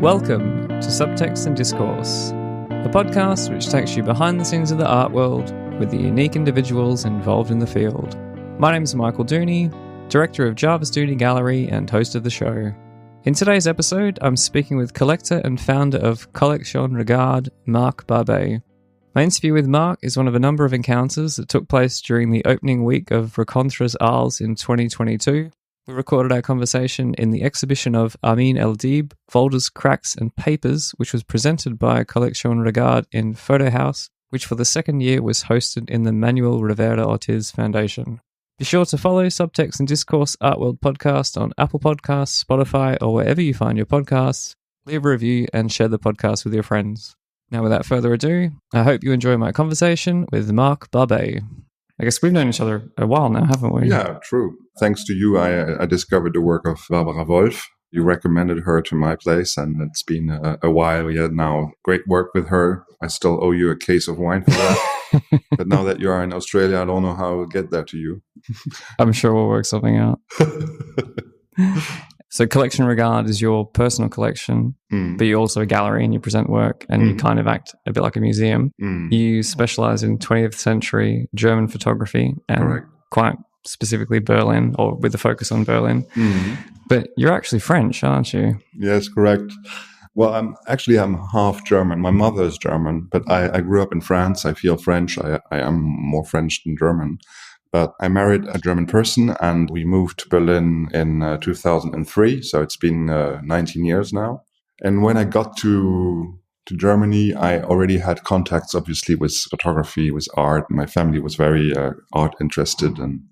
Welcome to Subtext and Discourse, a podcast which takes you behind the scenes of the art world with the unique individuals involved in the field. My name is Marc Barbey, Director of Java Studio Gallery and host of the show. In today's episode, I'm speaking with collector and founder of Collection Regard, Marc Barbey. My interview with Marc is one of a number of encounters that took place during the opening week of Rencontres Arles in 2022. We recorded our conversation in the exhibition of Amin El-Dib, Folders, Cracks and Papers, which was presented by Collection Regard in Photo House, which for the second year was hosted in the Manuel Rivera Ortiz Foundation. Be sure to follow Subtext and Discourse Art World Podcast on Apple Podcasts, Spotify, or wherever you find your podcasts. Leave a review and share the podcast with your friends. Now, without further ado, I hope you enjoy my conversation with Marc Barbey. I guess we've known each other a while now, haven't we? Yeah, true. Thanks to you, I discovered the work of Barbara Wolf. You recommended her to my place, and it's been a while. We had now great work with her. I still owe you a case of wine for that. But now that you are in Australia, I don't know how I'll get that to you. I'm sure we'll work something out. So Collection Regard is your personal collection, but you're also a gallery and you present work and you kind of act a bit like a museum. You specialize in 20th century German photography and quite specifically Berlin, or with a focus on Berlin. But you're actually French, aren't you? Yes, correct. Well, I'm half German. My mother is German, but I grew up in France. I feel French. I am more French than German. But I married a German person and we moved to Berlin in 2003. So it's been 19 years now. And when I got to Germany, I already had contacts, obviously, with photography, with art. My family was very art interested. And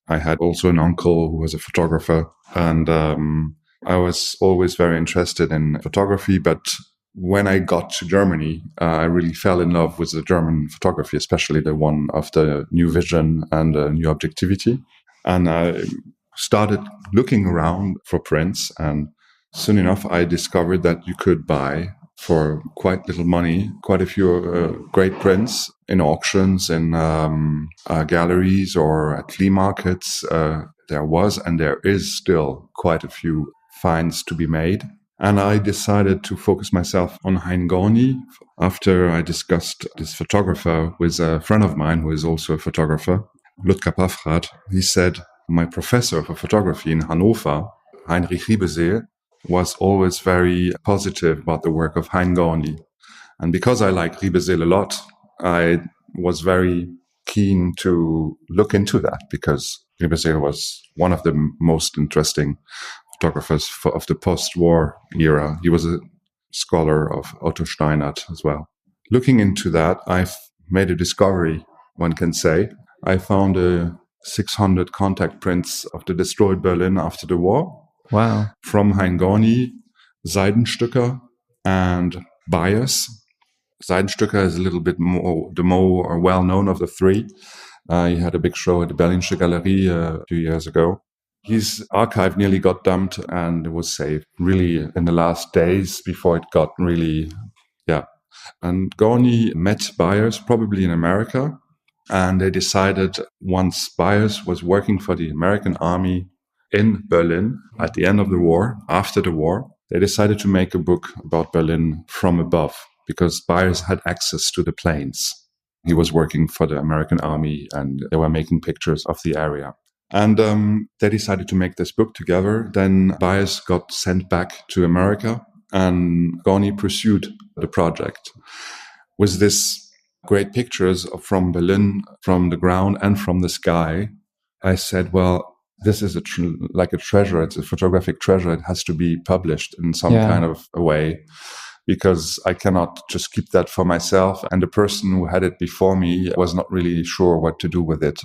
I had also an uncle who was a photographer. And I was always very interested in photography. But when I got to Germany, I really fell in love with the German photography, especially the one of the new vision and new objectivity. And I started looking around for prints. And soon enough, I discovered that you could buy for quite little money quite a few great prints in auctions, in galleries or at flea markets. There was and there is still quite a few finds to be made. And I decided to focus myself on Hein Gorny after I discussed this photographer with a friend of mine who is also a photographer, Ludger Paffrath. He said, my professor for photography in Hannover, Heinrich Riebeseel, was always very positive about the work of Hein Gorny. And because I like Riebeseel a lot, I was very keen to look into that because Riebeseel was one of the most interesting photographers of the post-war era. He was a scholar of Otto Steinert as well. Looking into that, I've made a discovery, one can say. I found 600 contact prints of the destroyed Berlin after the war. Wow. From Hein Gorny, Seidenstücker, and Byers. Seidenstücker is a little bit the more well-known of the three. He had a big show at the Berlinische Galerie a few years ago. His archive nearly got dumped and was saved really in the last days before it got really, And Gorny met Byers probably in America. And they decided once Byers was working for the American army in Berlin at the end of the war, after the war, they decided to make a book about Berlin from above because Byers had access to the planes. He was working for the American army and they were making pictures of the area. And they decided to make this book together. Then Byers got sent back to America and Gorny pursued the project with this great pictures from Berlin, from the ground and from the sky. I said, well, this is like a treasure. It's a photographic treasure. It has to be published in some kind of a way because I cannot just keep that for myself. And the person who had it before me was not really sure what to do with it.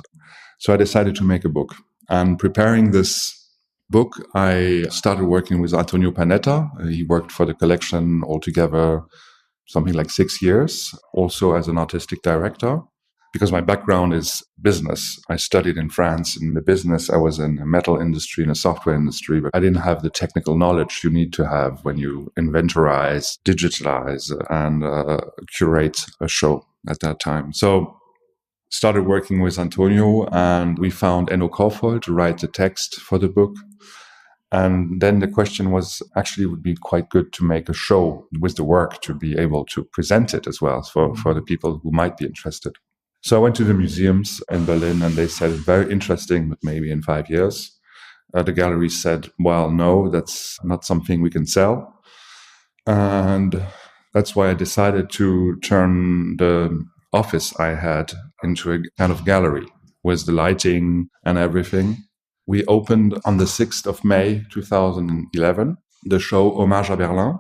So I decided to make a book. And preparing this book, I started working with Antonio Panetta. He worked for the collection altogether something like 6 years, also as an artistic director. Because my background is business. I studied in France in the business. I was in the metal industry and the software industry, but I didn't have the technical knowledge you need to have when you inventorize, digitalize, and curate a show at that time. So started working with Antonio and we found Enno Kaufhold to write the text for the book. And then the question was, actually, it would be quite good to make a show with the work to be able to present it as well for the people who might be interested. So I went to the museums in Berlin and they said, very interesting, but maybe in 5 years. The gallery said, well, no, that's not something we can sell. And that's why I decided to turn the office I had into a kind of gallery with the lighting and everything. We opened on the 6th of May, 2011, the show Hommage à Berlin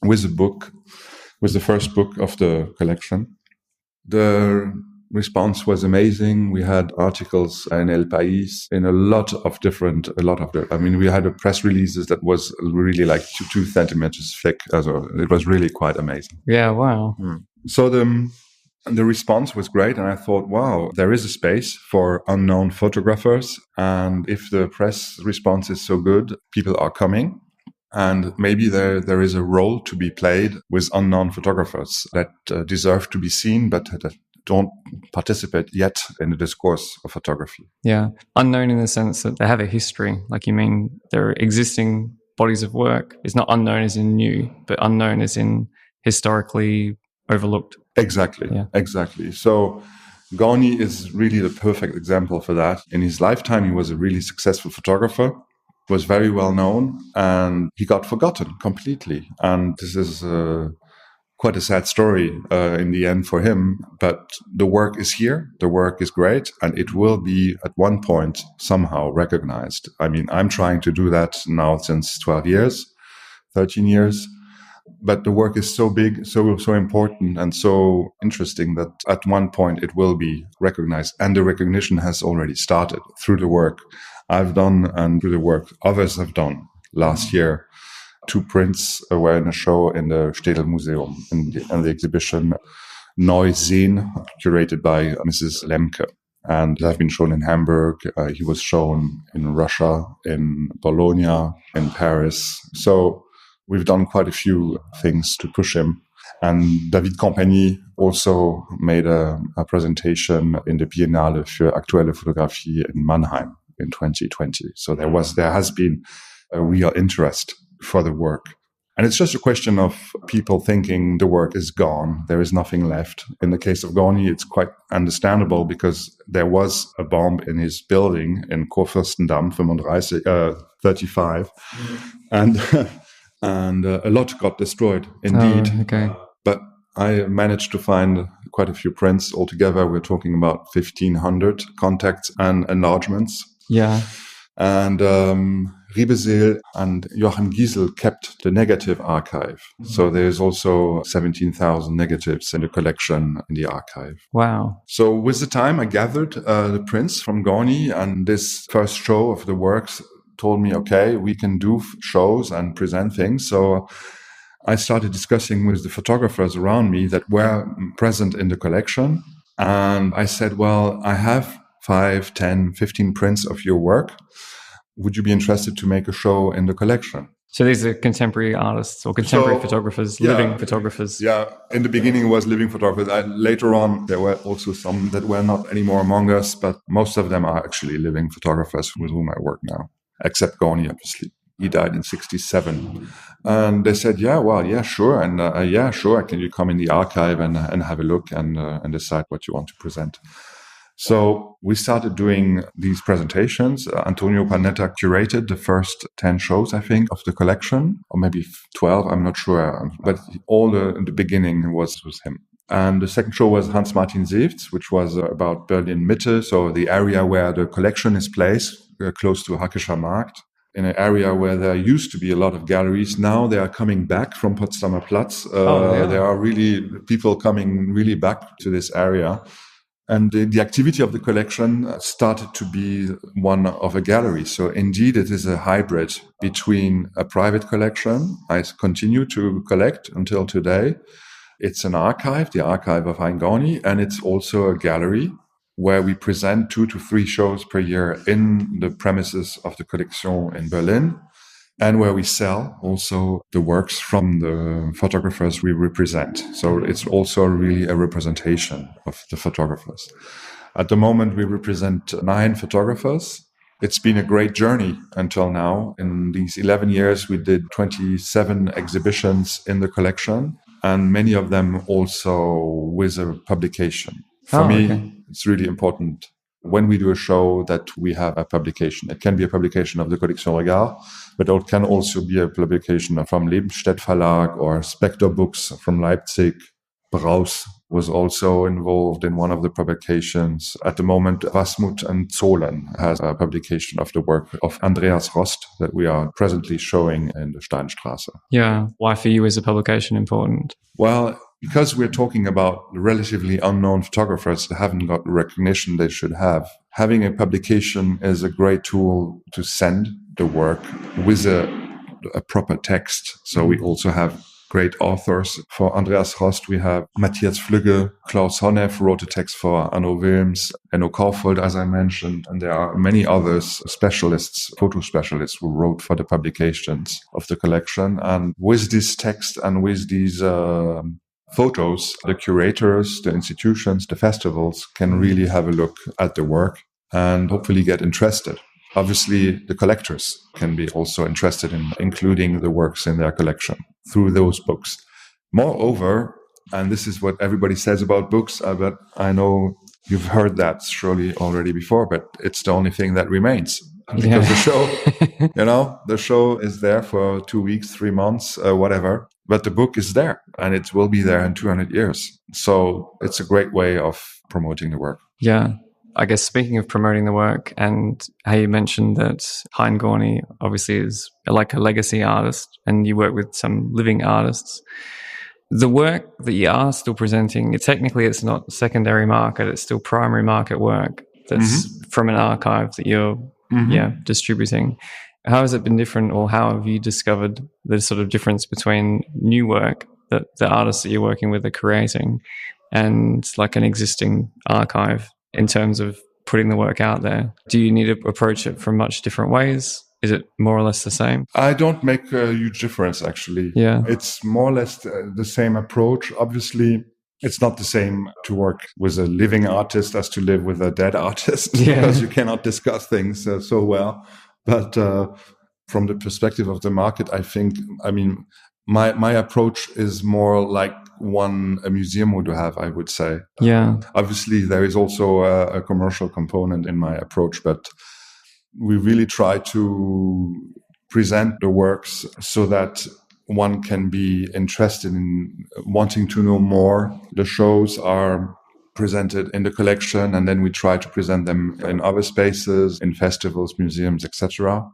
with a book, with the first book of the collection. The response was amazing. We had articles in El País, in we had a press releases that was really like 2 centimeters thick. So it was really quite amazing. Yeah, wow. So the response was great. And I thought, wow, there is a space for unknown photographers. And if the press response is so good, people are coming. And maybe there is a role to be played with unknown photographers that deserve to be seen, but that don't participate yet in the discourse of photography. Yeah. Unknown in the sense that they have a history. Like you mean their existing bodies of work is not unknown as in new, but unknown as in historically overlooked. Exactly. Yeah. Exactly. So Gorny is really the perfect example for that. In his lifetime, he was a really successful photographer, was very well known, and he got forgotten completely. And this is quite a sad story in the end for him. But the work is here. The work is great. And it will be at one point somehow recognized. I mean, I'm trying to do that now since 12 years, 13 years. But the work is so big, so important, and so interesting that at one point it will be recognized. And the recognition has already started through the work I've done and through the work others have done. Last year, 2 prints were in a show in the Städel Museum in the exhibition Neu Sehen, curated by Mrs. Lemke. And they have been shown in Hamburg. He was shown in Russia, in Bologna, in Paris. So we've done quite a few things to push him. And David Compagnie also made a presentation in the Biennale für aktuelle Fotografie in Mannheim in 2020. So there has been a real interest for the work. And it's just a question of people thinking the work is gone. There is nothing left. In the case of Gorny, it's quite understandable because there was a bomb in his building in Kurfürstendamm 35. And a lot got destroyed, indeed. Oh, okay. But I managed to find quite a few prints altogether. We're talking about 1,500 contacts and enlargements. Yeah. And Riebeseel and Joachim Giesel kept the negative archive. Mm-hmm. So there's also 17,000 negatives in the collection in the archive. Wow. So with the time, I gathered the prints from Gorny, and this first show of the works told me, okay, we can do shows and present things. So I started discussing with the photographers around me that were present in the collection. And I said, well, I have 5, 10, 15 prints of your work. Would you be interested to make a show in the collection? So these are contemporary artists or contemporary photographers, living photographers. Yeah, in the beginning it was living photographers. Later on, there were also some that were not anymore among us, but most of them are actually living photographers with whom I work now. Except Gorny, obviously. He died in 1967. And they said, sure. And sure, can you come in the archive and have a look and decide what you want to present? So we started doing these presentations. Antonio Panetta curated the first 10 shows, I think, of the collection, or maybe 12, I'm not sure. But all the beginning was him. And the second show was Hans-Martin Seefz, which was about Berlin Mitte, so the area where the collection is placed, close to Hackescher Markt, in an area where there used to be a lot of galleries. Now they are coming back from Potsdamer Platz. There are really people coming really back to this area. And the activity of the collection started to be one of a gallery. So indeed, it is a hybrid between a private collection. I continue to collect until today. It's an archive, the archive of Hein Gorny, and it's also a gallery where we present 2 to 3 shows per year in the premises of the collection in Berlin, and where we sell also the works from the photographers we represent. So it's also really a representation of the photographers. At the moment, we represent 9 photographers it's been a great journey until now. In these 11 years, we did 27 exhibitions in the collection, and many of them also with a publication. For me, it's really important when we do a show that we have a publication. It can be a publication of the Collection Regard, but it can also be a publication from Lebensstedt Verlag or Spector Books from Leipzig. Braus was also involved in one of the publications. At the moment, Wasmut and Zollern has a publication of the work of Andreas Rost that we are presently showing in the Steinstraße. Yeah. Why for you is a publication important? Well, because we're talking about relatively unknown photographers that haven't got the recognition they should have, having a publication is a great tool to send the work with a proper text. So we also have great authors. For Andreas Rost, we have Matthias Flügge, Klaus Honneff wrote a text for Anno Wilms, Enno Kaufhold, as I mentioned, and there are many others, specialists, photo specialists who wrote for the publications of the collection. And with this text and with these photos, the curators, the institutions, the festivals can really have a look at the work and hopefully get interested. Obviously, the collectors can be also interested in including the works in their collection through those books. Moreover, and this is what everybody says about books, but I know you've heard that surely already before, but it's the only thing that remains. Because the show, the show is there for 2 weeks, 3 months, whatever. But the book is there and it will be there in 200 years. So it's a great way of promoting the work. Yeah. I guess speaking of promoting the work and how you mentioned that Hein Gorny obviously is like a legacy artist and you work with some living artists. The work that you are still presenting, technically it's not secondary market, it's still primary market work that's from an archive that you're distributing. How has it been different, or how have you discovered the sort of difference between new work that the artists that you're working with are creating and like an existing archive in terms of putting the work out there? Do you need to approach it from much different ways? Is it more or less the same? I don't make a huge difference, actually. Yeah. It's more or less the same approach. Obviously, it's not the same to work with a living artist as to live with a dead artist because you cannot discuss things so well. But from the perspective of the market, my approach is more like a museum would have, I would say. Yeah. Obviously, there is also a commercial component in my approach, but we really try to present the works so that one can be interested in wanting to know more. The shows are presented in the collection, and then we try to present them in other spaces, in festivals, museums, etc.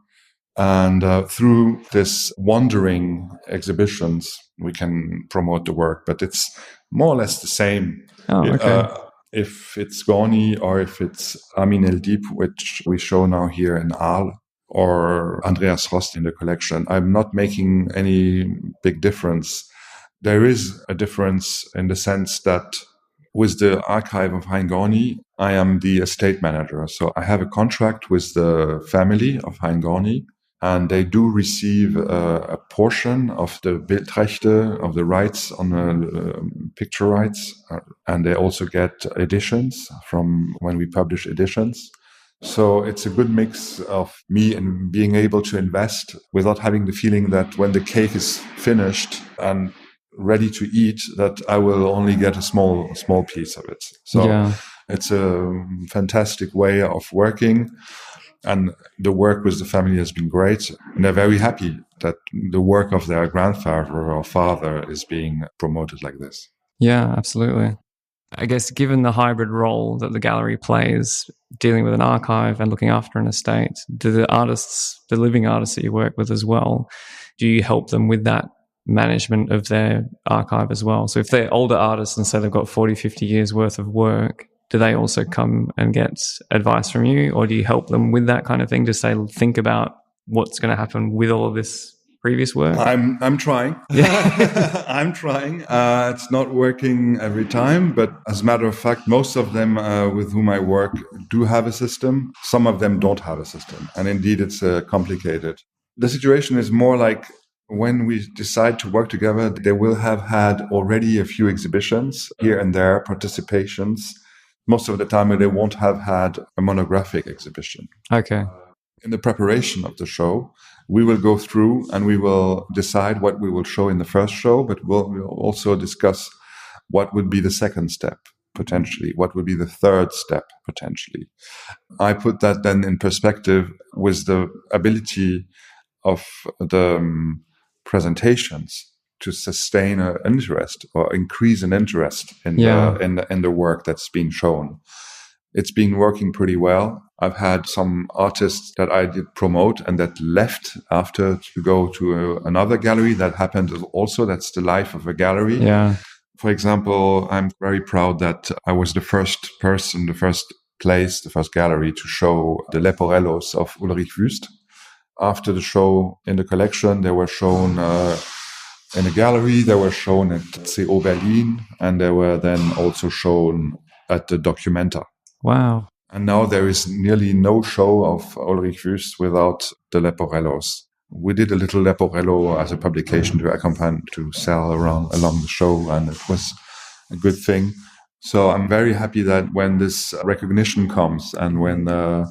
And through this wandering exhibitions, we can promote the work, but it's more or less the same. Oh, okay. If it's Gorny or if it's Amin El Deep, which we show now here in Arles, or Andreas Rost in the collection, I'm not making any big difference. There is a difference in the sense that with the archive of Hein Gorny, I am the estate manager. So I have a contract with the family of Hein Gorny, and they do receive a portion of the Bildrechte, of the rights on the picture rights, and they also get editions from when we publish editions. So it's a good mix of me and being able to invest without having the feeling that when the cake is finished and ready to eat, that I will only get a small piece of it. So it's a fantastic way of working. And the work with the family has been great. And they're very happy that the work of their grandfather or father is being promoted like this. Yeah, absolutely. I guess given the hybrid role that the gallery plays, dealing with an archive and looking after an estate, do the living artists that you work with as well, do you help them with that management of their archive as well? So if they're older artists and say they've got 40, 50 years worth of work, do they also come and get advice from you, or do you help them with that kind of thing to say, think about what's going to happen with all of this previous work? I'm trying. Yeah. I'm trying. It's not working every time, but as a matter of fact, most of them with whom I work do have a system. Some of them don't have a system. And indeed, it's complicated. The situation is more like when we decide to work together, they will have had already a few exhibitions here and there, participations. Most of the time, they won't have had a monographic exhibition. Okay. in the preparation of the show, we will go through and we will decide what we will show in the first show, but we'll also discuss what would be the second step, potentially, what would be the third step, potentially. I put that then in perspective with the ability of the presentations to sustain an interest or increase an interest in the work that's being shown. It's been working pretty well. I've had some artists that I did promote and that left after to go to another gallery. That happened also. That's the life of a gallery. Yeah. For example, I'm very proud that I was the first person, the first place, the first gallery to show the Leporellos of Ulrich Wüst. After the show in the collection, they were shown in a gallery, they were shown at CO Berlin, and they were then also shown at the Documenta. Wow. And now there is nearly no show of Ulrich Wüst without the Leporellos. We did a little Leporello as a publication to accompany, to sell along the show, and it was a good thing. So I'm very happy that when this recognition comes and when the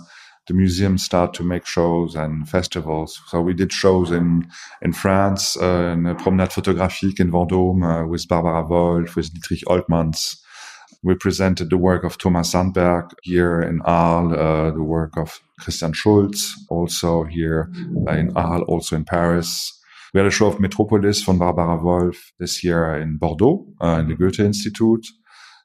museums start to make shows and festivals. So we did shows in France, in Promenade Photographique in Vendôme with Barbara Wolf, with Dietrich Oltmanns. We presented the work of Thomas Sandberg here in Arles, the work of Christian Schulz, also here in Arles, also in Paris. We had a show of Metropolis von Barbara Wolf this year in Bordeaux, in the Goethe Institute.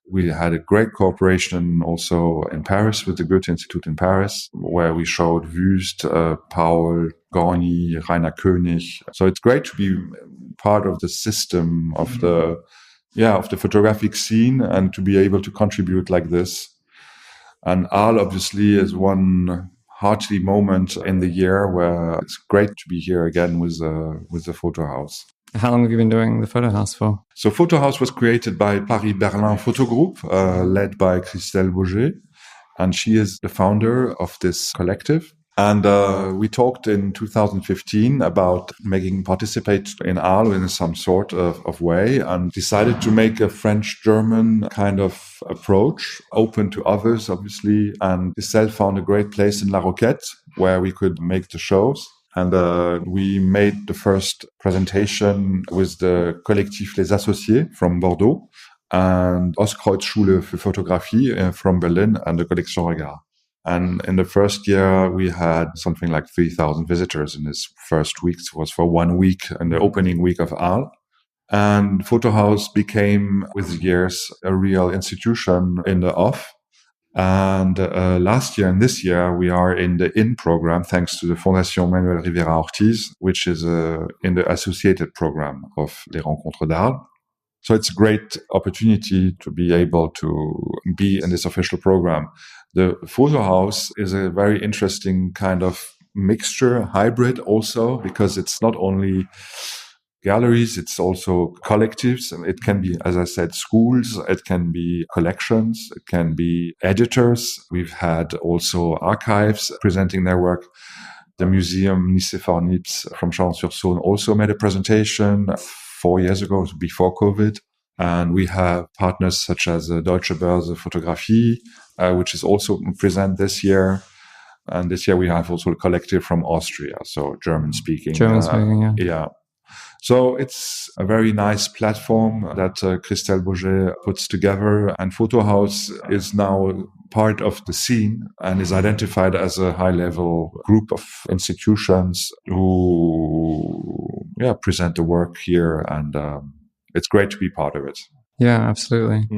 We had a great cooperation also in Paris with the Goethe Institute in Paris, where we showed Wüst, Paul, Gorny, Rainer König. So it's great to be part of the system of the photographic scene and to be able to contribute like this. And Arles obviously is one hearty moment in the year where it's great to be here again with the Photo House. How long have you been doing the Photo House for? So Photo House was created by Paris-Berlin Photo Group, led by Christelle Boger, and she is the founder of this collective. And we talked in 2015 about participate in Arles in some sort of way, and decided to make a French-German kind of approach, open to others, obviously. And Christelle found a great place in La Roquette where we could make the shows. And we made the first presentation with the Collectif Les Associés from Bordeaux and Ostkreuzschule für Fotografie from Berlin and the Collection Regard. And in the first year, we had something like 3,000 visitors in this first week. It was for 1 week in the opening week of Arles. And Photo House became, with the years, a real institution in the off. And last year and this year, we are in the in program, thanks to the Fondation Manuel Rivera Ortiz, which is in the associated program of Les Rencontres d'Arles. So it's a great opportunity to be able to be in this official program. The Photo House is a very interesting kind of mixture, hybrid also, because it's not only galleries, it's also collectives. It can be, as I said, schools, it can be collections, it can be editors. We've had also archives presenting their work. The museum Nice-Fornitz from Chalon-sur-Saône also made a presentation 4 years ago, before COVID. And we have partners such as Deutsche Börse Fotografie, which is also present this year. And this year we have also a collective from Austria, so German-speaking. German-speaking, yeah. So it's a very nice platform that Christelle Boger puts together, and Photo House is now part of the scene and is identified as a high-level group of institutions who present the work here, and it's great to be part of it. Yeah, absolutely.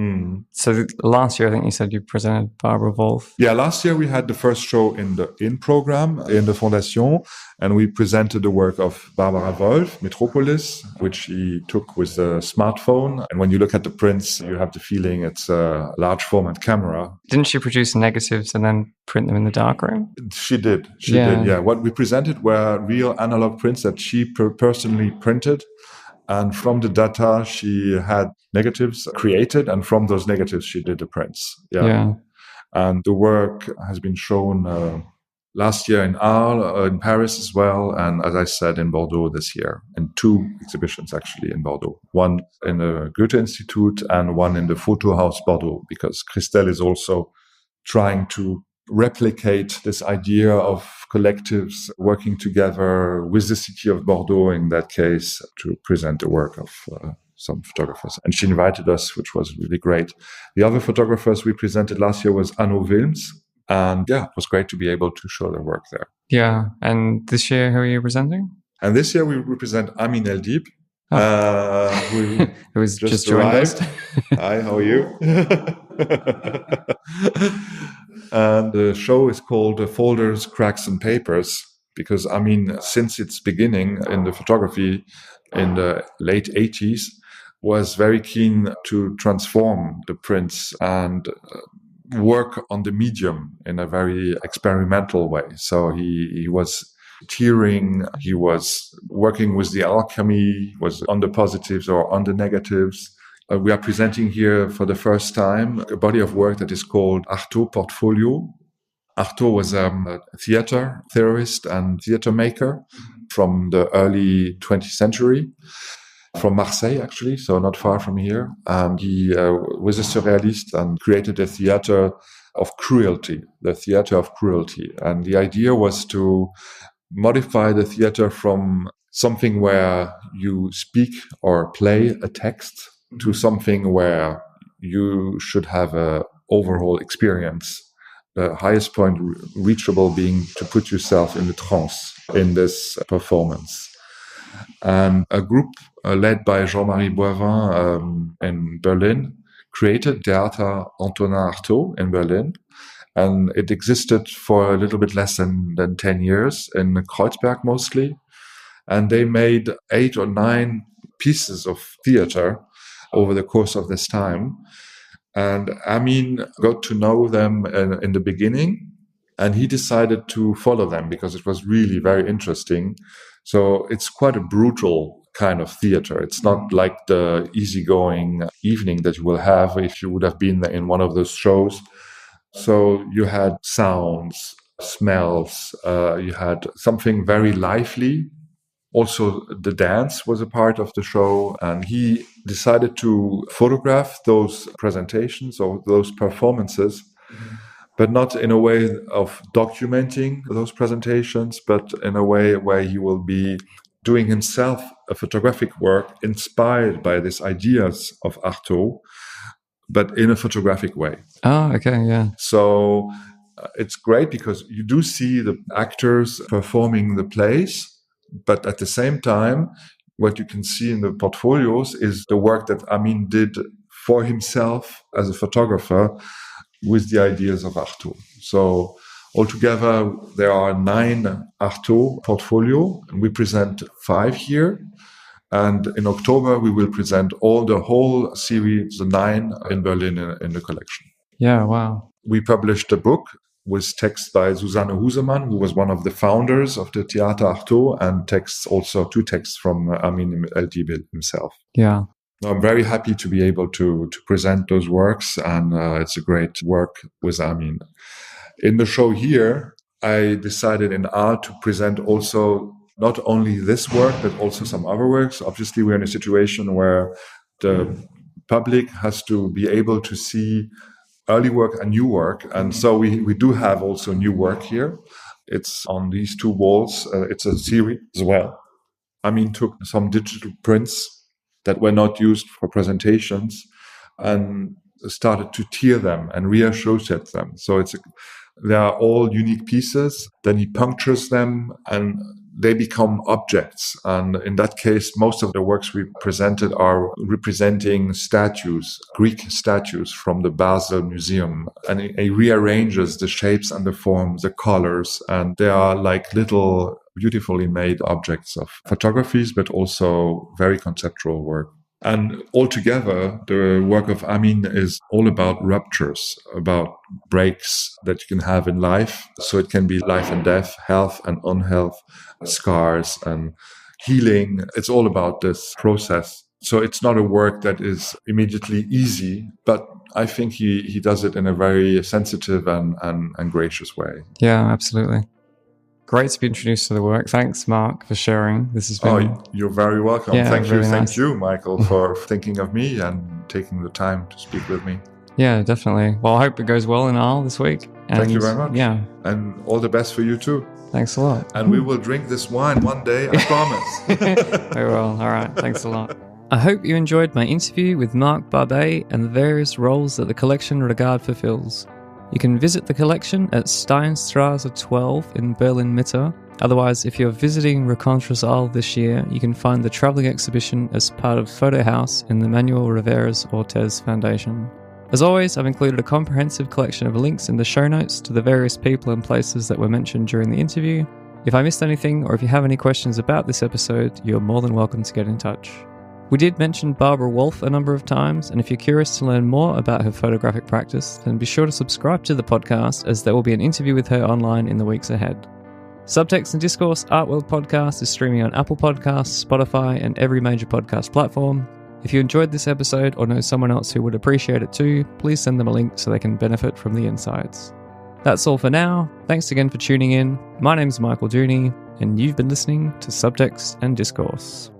So last year, I think you said you presented Barbara Wolf. Yeah, last year we had the first show in the in program in the Fondation, and we presented the work of Barbara Wolf, Metropolis, which she took with a smartphone. And when you look at the prints, you have the feeling it's a large format camera. Didn't she produce negatives and then print them in the darkroom? She did. She did. Yeah. What we presented were real analog prints that she personally printed. And from the data, she had negatives created, and from those negatives, she did the prints. Yeah. And the work has been shown last year in Arles, in Paris as well, and as I said, in Bordeaux this year, in 2 exhibitions actually in Bordeaux. One in the Goethe Institute and one in the Photo House Bordeaux, because Christelle is also trying to replicate this idea of collectives working together with the city of Bordeaux, in that case, to present the work of some photographers. And she invited us, which was really great. The other photographers we presented last year was Anno Wilms. And it was great to be able to show their work there. Yeah. And this year, who are you presenting? And this year we represent Amin Eldib, who was just arrived. Hi, how are you? And the show is called Folders, Cracks and Papers, because Amin, since its beginning in the photography in the late 80s, was very keen to transform the prints and work on the medium in a very experimental way. So he was tearing, he was working with the alchemy, was on the positives or on the negatives. We are presenting here for the first time a body of work that is called Artaud Portfolio. Artaud was a theater theorist and theater maker from the early 20th century, from Marseille, actually, so not far from here. And he was a surrealist and created a theater of cruelty, the theater of cruelty. And the idea was to modify the theater from something where you speak or play a text to something where you should have an overall experience. The highest point reachable being to put yourself in the trance in this performance. And a group led by Jean-Marie Boivin in Berlin created Theater Antonin Artaud in Berlin. And it existed for a little bit less than 10 years in Kreuzberg mostly. And they made 8 or 9 pieces of theater over the course of this time. And Amin got to know them in the beginning, and he decided to follow them because it was really very interesting. So it's quite a brutal kind of theater. It's not like the easygoing evening that you will have if you would have been in one of those shows. So you had sounds, smells, you had something very lively. Also, the dance was a part of the show, and he decided to photograph those presentations or those performances, but not in a way of documenting those presentations, but in a way where he will be doing himself a photographic work inspired by these ideas of Artaud, but in a photographic way. Oh, okay, yeah. So it's great because you do see the actors performing the plays, but at the same time, what you can see in the portfolios is the work that Amin did for himself as a photographer with the ideas of Artaud. So altogether, there are 9 Artaud portfolio, and we present 5 here. And in October, we will present the whole series, the 9 in Berlin in the collection. Yeah, wow. We published a book with text by Susanne Husemann, who was one of the founders of the Theater Artaud, and also 2 texts from Amin Eldib himself. Yeah. I'm very happy to be able to present those works, and it's a great work with Amin. In the show here, I decided in art to present also not only this work, but also some other works. Obviously, we're in a situation where the public has to be able to see early work and new work. And so we do have also new work here. It's on these 2 walls. It's a series as well. Amin took some digital prints that were not used for presentations and started to tier them and reassociate them. So they are all unique pieces. Then he punctures them and they become objects. And in that case, most of the works we presented are representing statues, Greek statues from the Basel Museum. And he rearranges the shapes and the forms, the colors, and they are like little beautifully made objects of photographies, but also very conceptual work. And altogether, the work of Amin is all about ruptures, about breaks that you can have in life. So it can be life and death, health and unhealth, scars and healing. It's all about this process. So it's not a work that is immediately easy, but I think he does it in a very sensitive and gracious way. Yeah, absolutely. Great to be introduced to the work. Thanks, Marc, for sharing. This has been... Oh, you're very welcome. Yeah, Thank you. nice. Thank you, Michael, for thinking of me and taking the time to speak with me. Yeah, definitely. Well, I hope it goes well in Arles this week. Thank you very much. Yeah. And all the best for you too. Thanks a lot. And we will drink this wine one day, I promise. Very well. All right. Thanks a lot. I hope you enjoyed my interview with Marc Barbey and the various roles that the collection Regard fulfills. You can visit the collection at Steinstrasse 12 in Berlin-Mitte. Otherwise, if you're visiting Rencontres this year, you can find the travelling exhibition as part of Photo House in the Manuel Rivera's Ortez Foundation. As always, I've included a comprehensive collection of links in the show notes to the various people and places that were mentioned during the interview. If I missed anything, or if you have any questions about this episode, you're more than welcome to get in touch. We did mention Barbara Wolf a number of times, and if you're curious to learn more about her photographic practice, then be sure to subscribe to the podcast, as there will be an interview with her online in the weeks ahead. Subtext and Discourse Art World Podcast is streaming on Apple Podcasts, Spotify, and every major podcast platform. If you enjoyed this episode or know someone else who would appreciate it too, please send them a link so they can benefit from the insights. That's all for now. Thanks again for tuning in. My name's Michael Dooney, and you've been listening to Subtext and Discourse.